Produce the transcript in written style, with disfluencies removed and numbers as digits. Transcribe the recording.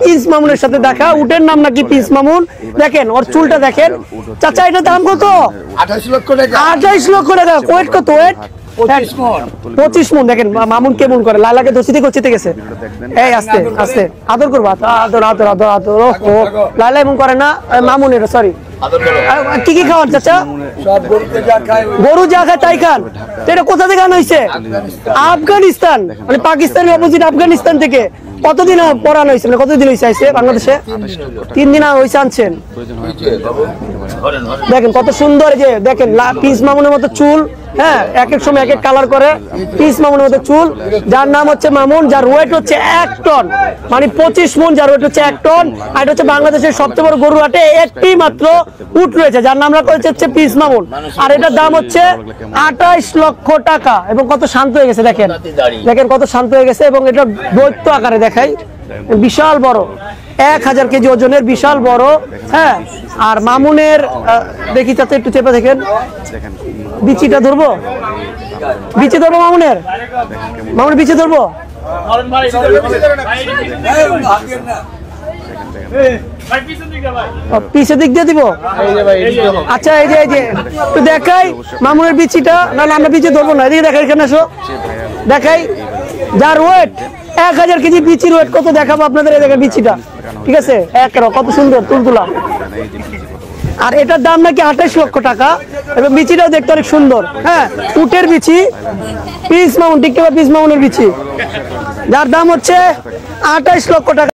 Prince মামুনের সাথে দেখা। উটের নাম নাকি প্রিন্স মামুন। দেখেন ওর চুলটা দেখেন। চাচা এটার দাম কত? 28 লক্ষ টাকা। 28 লক্ষ টাকা। ওয়েট কত? ওয়েট 25 মন। দেখেন মামুন কেমন করে, লালাকে দোষিতে করতে গেছে। এই আস্তে আস্তে আদর করবো, আদর আদর আদর আদর। ও লালা এমন করে না, মামুনের সরি। কি কি খাওয়ান চাচা? সব গরু যা খায় তাই খান। তো এটা কোথা থেকে আনা হয়েছে? আফগানিস্তান, মানে পাকিস্তানের অপোজিট আফগানিস্তান থেকে। কতদিন পড়ানো হয়েছে, মানে কতদিন হয়েছে আইসে বাংলাদেশে? 3 দিন হয়েছে আনছেন। দেখেন কত সুন্দর, এই যে দেখেন প্রিন্স মামুনের মতো চুল। হ্যাঁ, এক এক সময় এক এক কালার করে। প্রিন্স মামুনের মতো চুল, যার নাম হচ্ছে মামুন, যার ওয়েট হচ্ছে 1 টন, মানে 25 মন, যার ওয়েট হচ্ছে 1 টন। আর এটা হচ্ছে বাংলাদেশের সবচেয়ে বড় গরু হাটে একটি মাত্র উট রয়েছে, যার নাম রাখা হচ্ছে প্রিন্স মামুন। আর এটার দাম হচ্ছে 28 লক্ষ টাকা। এবং কত শান্ত হয়ে গেছে দেখেন, দেখেন কত শান্ত হয়ে গেছে। এবং এটা দৈত্য আকারে দেখাই, বিশাল বড়, 1000 কেজি ওজনের, বিশাল বড়। হ্যাঁ, আর মামুনের দেখি তাতে একটু চেপে দেখেন, বিচিটা ধরবো, বিচি ধরবো মামুনের, মামুনের বিচি ধরবো। পিছের দিক দিয়ে দিব। আচ্ছা এই যে একটু দেখাই মামুনের বিচিটা। না না, আমরা বিচি ধরবো না, এদিকে দেখাই, এখানে আসো দেখাই। যার ওয়েট 1000 কেজি, বিচির ওয়েট কত দেখাবো আপনাদের। এই দেখেন বিচিটা, ঠিক আছে, কত সুন্দর তুলতুলা। আর এটার দাম নাকি 28 লক্ষ টাকা। এবং বিচিটাও দেখতে অনেক সুন্দর। হ্যাঁ, উটের বিচি, প্রিন্স মামুন, টিকটক প্রিন্স মামুনের বিচি, যার দাম হচ্ছে 28 লক্ষ টাকা।